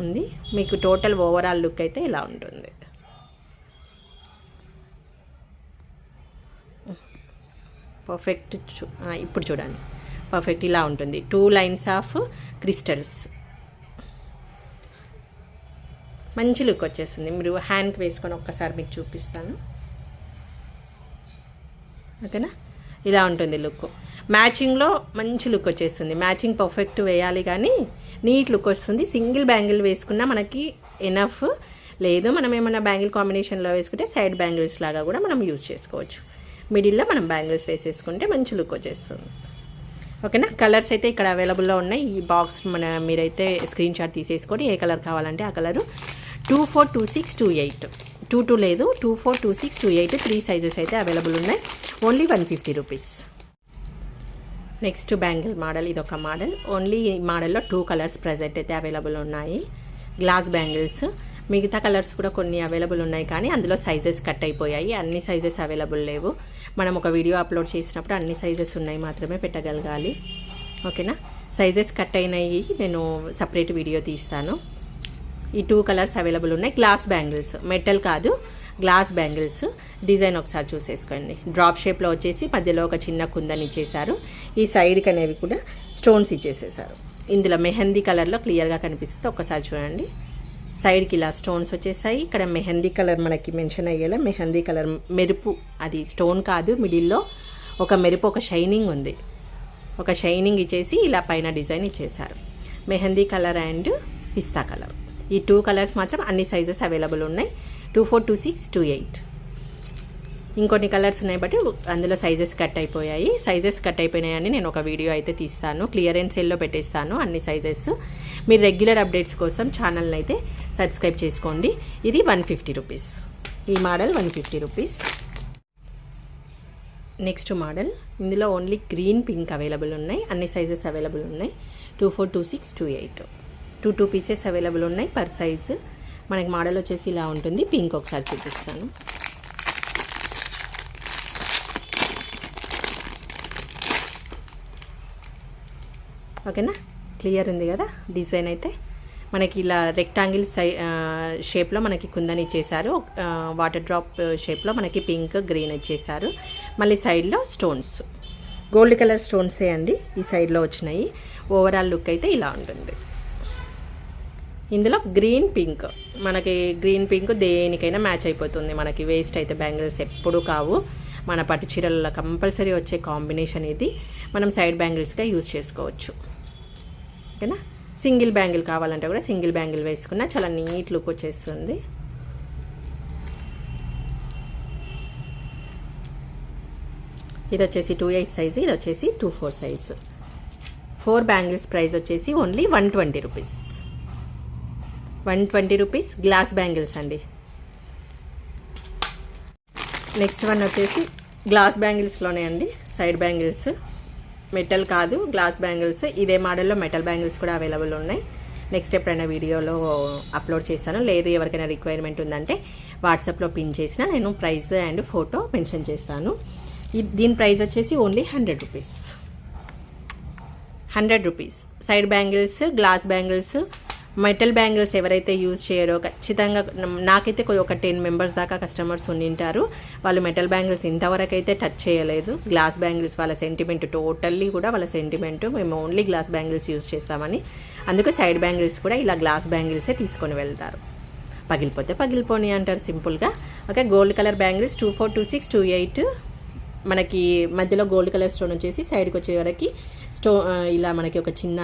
ఉంది. మీకు టోటల్ ఓవరాల్ లుక్ అయితే ఇలా ఉంటుంది. పర్ఫెక్ట్. ఇప్పుడు చూడండి, పర్ఫెక్ట్ ఇలా ఉంటుంది. 2 లైన్స్ ఆఫ్ క్రిస్టల్స్, మంచి లుక్ వచ్చేస్తుంది. మీరు హ్యాండ్కి వేసుకొని ఒక్కసారి మీకు చూపిస్తాను. ఓకేనా, ఇలా ఉంటుంది లుక్. మ్యాచింగ్లో మంచి లుక్ వచ్చేస్తుంది. మ్యాచింగ్ పర్ఫెక్ట్ వేయాలి కానీ నీట్ లుక్ వస్తుంది. సింగిల్ బ్యాంగిల్ వేసుకున్నా మనకి ఎనఫ్. లేదు మనం ఏమైనా బ్యాంగిల్ కాంబినేషన్లో వేసుకుంటే సైడ్ బ్యాంగిల్స్ లాగా కూడా మనం యూజ్ చేసుకోవచ్చు. మిడిల్లో మనం బ్యాంగిల్స్ వేసేసుకుంటే మంచి లుక్ వచ్చేస్తుంది. ఓకేనా, కలర్స్ అయితే ఇక్కడ అవైలబుల్లో ఉన్నాయి. ఈ బాక్స్ మీరైతే స్క్రీన్ షాట్ తీసేసుకొని ఏ కలర్ కావాలంటే ఆ కలరు. 24, 26, 28, 22 లేదు, 24, 26, 28 3 సైజెస్ అయితే అవైలబుల్ ఉన్నాయి. Only 150 rupees. Next bangle model, ఇదొక మోడల్. ఓన్లీ ఈ మోడల్లో 2 కలర్స్ ప్రజెంట్ అయితే అవైలబుల్ ఉన్నాయి. Glass bangles. మిగతా కలర్స్ కూడా కొన్ని అవైలబుల్ ఉన్నాయి కానీ అందులో సైజెస్ కట్ అయిపోయాయి. అన్ని సైజెస్ అవైలబుల్ లేవు. మనం ఒక వీడియో అప్లోడ్ చేసినప్పుడు అన్ని సైజెస్ ఉన్నాయి మాత్రమే పెట్టగలగాలి. ఓకేనా, సైజెస్ కట్ అయినాయి నేను సపరేట్ వీడియో తీస్తాను. ఈ 2 కలర్స్ అవైలబుల్ ఉన్నాయి. గ్లాస్ బ్యాంగిల్స్, మెటల్ కాదు, గ్లాస్ బ్యాంగిల్స్. డిజైన్ ఒకసారి చూసేసుకోండి. డ్రాప్ షేప్లో వచ్చేసి మధ్యలో ఒక చిన్న కుందని ఇచ్చేసారు. ఈ సైడ్కి అనేవి కూడా స్టోన్స్ ఇచ్చేసేసారు. ఇందులో మెహందీ కలర్లో క్లియర్గా కనిపిస్తుంది. ఒక్కసారి చూడండి, సైడ్కి ఇలా స్టోన్స్ వచ్చేసాయి. ఇక్కడ మెహందీ కలర్ మనకి మెన్షన్ అయ్యేలా మెహందీ కలర్ మెరుపు, అది స్టోన్ కాదు, మిడిల్లో ఒక మెరుపు, ఒక షైనింగ్ ఉంది. ఒక షైనింగ్ ఇచ్చేసి ఇలా పైన డిజైన్ ఇచ్చేసారు. Mehndi colour and pista colour. ఈ 2 కలర్స్ మాత్రం అన్ని సైజెస్ అవైలబుల్ ఉన్నాయి. 24, 26, 28. ఇంకొన్ని కలర్స్ ఉన్నాయి బట్ అందులో సైజెస్ కట్ అయిపోయాయి. సైజెస్ కట్ అయిపోయినాయని నేను ఒక వీడియో అయితే తీస్తాను. క్లియరెన్స్ సేల్లో పెట్టేస్తాను అన్ని సైజెస్. మీరు రెగ్యులర్ అప్డేట్స్ కోసం ఛానల్ని అయితే సబ్స్క్రైబ్ చేసుకోండి. ఇది 150 రూపీస్. ఈ మోడల్ 150 రూపీస్. నెక్స్ట్ మోడల్, ఇందులో ఓన్లీ గ్రీన్ పింక్ అవైలబుల్ ఉన్నాయి. అన్ని సైజెస్ అవైలబుల్ ఉన్నాయి. 24, 26, 28. 2 పీసెస్ అవైలబుల్ ఉన్నాయి పర్ సైజు. మనకి మోడల్ వచ్చేసి ఇలా ఉంటుంది. పింక్ ఒకసారి చూపిస్తాను. ఓకేనా, క్లియర్ ఉంది కదా డిజైన్ అయితే. మనకి ఇలా రెక్టాంగిల్ షేప్లో మనకి కుందని ఇచ్చేసారు. వాటర్ డ్రాప్ షేప్లో మనకి పింక్ గ్రీన్ ఇచ్చేసారు. మళ్ళీ సైడ్లో స్టోన్స్, గోల్డ్ కలర్ స్టోన్సే అండి ఈ సైడ్లో వచ్చినాయి. ఓవరాల్ లుక్ అయితే ఇలా ఉంటుంది. ఇందులో గ్రీన్ పింక్, మనకి గ్రీన్ పింక్ దేనికైనా మ్యాచ్ అయిపోతుంది. మనకి వేస్ట్ అయితే బ్యాంగిల్స్ ఎప్పుడూ కావు. మన పట్టు చీరల్లో కంపల్సరీ వచ్చే కాంబినేషన్ ఇది. మనం సైడ్ బ్యాంగిల్స్గా యూజ్ చేసుకోవచ్చు. ఓకేనా, సింగిల్ బ్యాంగిల్ కావాలంటే కూడా సింగిల్ బ్యాంగిల్ వేసుకున్నా చాలా నీట్ లుక్ వచ్చేస్తుంది. ఇది వచ్చేసి 28 సైజు, ఇది వచ్చేసి 24 సైజు. 4 బ్యాంగిల్స్ ప్రైస్ వచ్చేసి only 120 rupees. 120 rupees glass bangles అండి. నెక్స్ట్ వన్ వచ్చేసి గ్లాస్ బ్యాంగిల్స్లోనే అండి, సైడ్ బ్యాంగిల్స్. మెటల్ కాదు, గ్లాస్ బ్యాంగిల్స్. ఇదే మోడల్లో మెటల్ బ్యాంగిల్స్ కూడా అవైలబుల్ ఉన్నాయి. నెక్స్ట్ ఎప్పుడైనా వీడియోలో అప్లోడ్ చేస్తాను. లేదు ఎవరికైనా రిక్వైర్మెంట్ ఉందంటే వాట్సాప్లో పిన్ చేసిన నేను ప్రైస్ అండ్ ఫోటో మెన్షన్ చేస్తాను. దీని ప్రైస్ వచ్చేసి only 100 rupees. 100 rupees. Side bangles, glass bangles, metal bangles ఎవరైతే యూజ్ చేయరో ఖచ్చితంగా, నాకైతే ఒక 10 మెంబర్స్ దాకా కస్టమర్స్ ఉండింటారు. వాళ్ళు మెటల్ బ్యాంగిల్స్ ఇంతవరకు అయితే టచ్ చేయలేదు. గ్లాస్ బ్యాంగిల్స్ వాళ్ళ సెంటిమెంట్, టోటల్లీ కూడా వాళ్ళ సెంటిమెంట్ మేము ఓన్లీ గ్లాస్ బ్యాంగిల్స్ యూజ్ చేస్తామని. అందుకే సైడ్ బ్యాంగిల్స్ కూడా ఇలా గ్లాస్ బ్యాంగిల్సే తీసుకొని వెళ్తారు. పగిలిపోతే పగిలిపోని అంటారు సింపుల్గా. Okay, gold colour bangles 242628. మనకి మధ్యలో గోల్డ్ కలర్ స్టోన్ వచ్చేసి సైడ్కి వచ్చే వరకు ఇలా మనకి ఒక చిన్న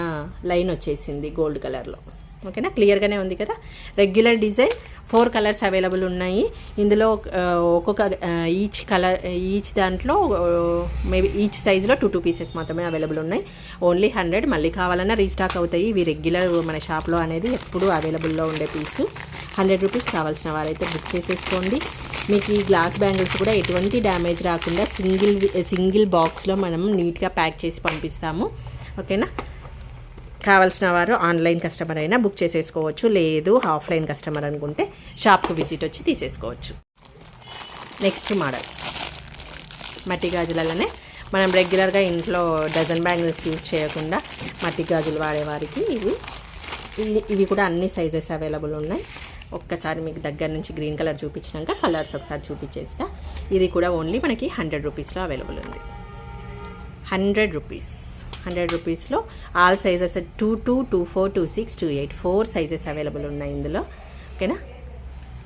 లైన్ వచ్చేసింది గోల్డ్ కలర్లో. ఓకేనా, క్లియర్గానే ఉంది కదా. రెగ్యులర్ డిజైన్ 4 కలర్స్ అవైలబుల్ ఉన్నాయి ఇందులో. ఒక్కొక్క ఈచ్ దాంట్లో మేబీ ఈచ్ సైజులో 2 పీసెస్ మాత్రమే అవైలబుల్ ఉన్నాయి. ఓన్లీ 100. మళ్ళీ కావాలన్నా రీస్టాక్ అవుతాయి. ఇవి రెగ్యులర్ మన షాప్లో అనేది ఎప్పుడూ అవైలబుల్లో ఉండే పీసు. 100 రూపీస్. కావాల్సిన వారైతే బుక్ చేసేసుకోండి. మీకు ఈ గ్లాస్ బ్యాంగిల్స్ కూడా ఎటువంటి డ్యామేజ్ రాకుండా సింగిల్ బాక్స్లో మనం నీట్గా ప్యాక్ చేసి పంపిస్తాము. ఓకేనా, కావాల్సిన వారు ఆన్లైన్ కస్టమర్ అయినా బుక్ చేసేసుకోవచ్చు, లేదు ఆఫ్లైన్ కస్టమర్ అనుకుంటే షాప్కి విజిట్ వచ్చి తీసేసుకోవచ్చు. నెక్స్ట్ మోడల్ మట్టి గాజులలోనే మనం రెగ్యులర్గా ఇంట్లో డజన్ బ్యాంగిల్స్ యూజ్ చేయకుండా మట్టి గాజులు వాడేవారికి ఇవి కూడా అన్ని సైజెస్ అవైలబుల్ ఉన్నాయి. ఒక్కసారి మీకు దగ్గర నుంచి గ్రీన్ కలర్ చూపించినాక కలర్స్ ఒకసారి చూపించేస్తా. ఇది కూడా ఓన్లీ మనకి 100 రూపీస్లో అవైలబుల్ ఉంది. 100 రూపీస్. 100 రూపీస్లో ఆల్ సైజెస్ 22, 24, 26, 28 4 సైజెస్ అవైలబుల్ ఉన్నాయి ఇందులో. ఓకేనా,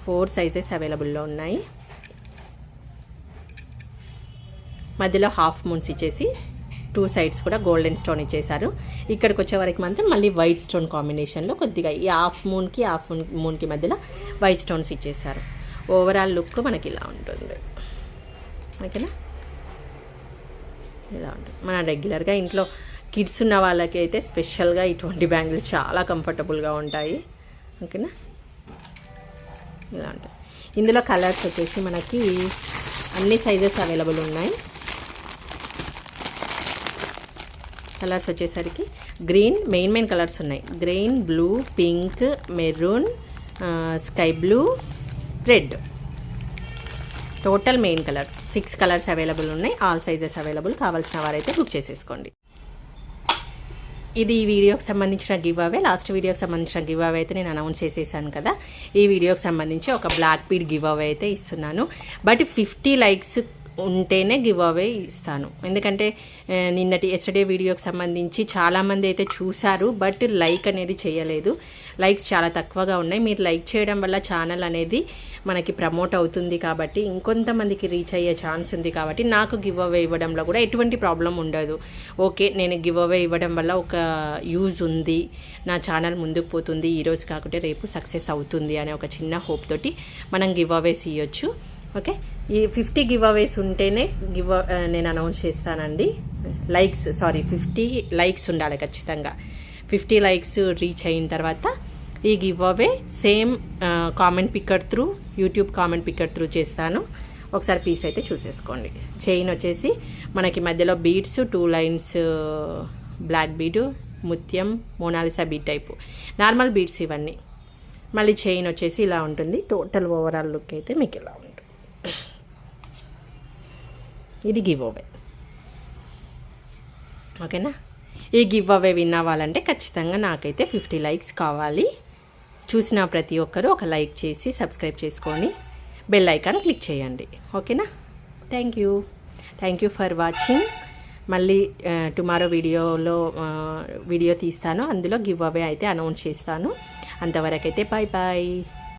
4 సైజెస్ అవైలబుల్లో ఉన్నాయి. మధ్యలో హాఫ్ మూన్స్ ఇచ్చేసి 2 సైడ్స్ కూడా గోల్డెన్ స్టోన్ ఇచ్చేసారు. ఇక్కడికి వచ్చే వరకు మాత్రం మళ్ళీ వైట్ స్టోన్ కాంబినేషన్లో కొద్దిగా ఈ హాఫ్ మూన్కి మధ్యలో వైట్ స్టోన్స్ ఇచ్చేసారు. ఓవరాల్ లుక్ మనకి ఇలా ఉంటుంది. ఓకేనా, ఇలా ఉంటుంది. మన రెగ్యులర్గా ఇంట్లో కిడ్స్ ఉన్న వాళ్ళకి అయితే స్పెషల్గా ఇటువంటి బ్యాంగిల్స్ చాలా కంఫర్టబుల్గా ఉంటాయి. ఓకేనా, ఇలా ఉంటుంది. ఇందులో కలర్స్ వచ్చేసి మనకి అన్ని సైజెస్ అవైలబుల్ ఉన్నాయి. కలర్స్ వచ్చేసరికి గ్రీన్ మెయిన్ కలర్స్ ఉన్నాయి. Green, blue, pink, maroon, sky blue, red. Total main colours 6 colours available ఉన్నాయి. All sizes available. కావాల్సిన వారైతే బుక్ చేసేసుకోండి. ఇది ఈ వీడియోకి సంబంధించిన గివ్ అవే. లాస్ట్ వీడియోకి సంబంధించిన గివ్ అవే అయితే నేను అనౌన్స్ చేసేసాను కదా. ఈ వీడియోకి సంబంధించి ఒక బ్లాక్ బీడ్ గివ్ అవే అయితే ఇస్తున్నాను. బట్ 50 లైక్స్ ఉంటేనే గివ్ అవే ఇస్తాను. ఎందుకంటే ఎస్టర్డే వీడియోకి సంబంధించి చాలామంది అయితే చూశారు, బట్ లైక్ అనేది చేయలేదు. లైక్స్ చాలా తక్కువగా ఉన్నాయి. మీరు లైక్ చేయడం వల్ల ఛానల్ అనేది మనకి ప్రమోట్ అవుతుంది కాబట్టి ఇంకొంతమందికి రీచ్ అయ్యే ఛాన్స్ ఉంది కాబట్టి నాకు గివ్ అవే ఇవ్వడంలో కూడా ఎటువంటి ప్రాబ్లం ఉండదు. ఓకే, నేను గివ్ అవే ఇవ్వడం వల్ల ఒక యూజ్ ఉంది, నా ఛానల్ ముందుకు పోతుంది, ఈరోజు కాకుంటే రేపు సక్సెస్ అవుతుంది అనే ఒక చిన్న హోప్ తోటి మనం గివ్ అవేస్ ఇవ్వచ్చు. ఓకే, ఈ 50 గివ్ అవేస్ ఉంటేనే నేను అనౌన్స్ చేస్తానండి. 50 లైక్స్ ఉండాలి ఖచ్చితంగా. 50 లైక్స్ రీచ్ అయిన తర్వాత ఈ give away same comment picker through, YouTube comment picker through చేస్తాను. ఒకసారి పీస్ అయితే చూసేసుకోండి. చైన్ వచ్చేసి మనకి మధ్యలో బీడ్స్ 2 లైన్స్ బ్లాక్ బీడు, ముత్యం, Mona Lisa bead type normal beads ఇవన్నీ. మళ్ళీ చైన్ వచ్చేసి ఇలా ఉంటుంది. టోటల్ ఓవరాల్ లుక్ అయితే మీకు ఇలా ఉంటుంది. ఇది గివ్ అవే. ఓకేనా, ఈ గివ్ అవే విన్ అవ్వాలంటే ఖచ్చితంగా నాకైతే 50 లైక్స్ కావాలి. చూసిన ప్రతి ఒక్కరూ ఒక లైక్ చేసి సబ్స్క్రైబ్ చేసుకొని బెల్ ఐకాన్ క్లిక్ చేయండి. ఓకేనా, థ్యాంక్ యూ ఫర్ వాచింగ్. మళ్ళీ టుమారో వీడియో తీస్తాను. అందులో గివ్ అవే అయితే అనౌన్స్ చేస్తాను. అంతవరకైతే బాయ్.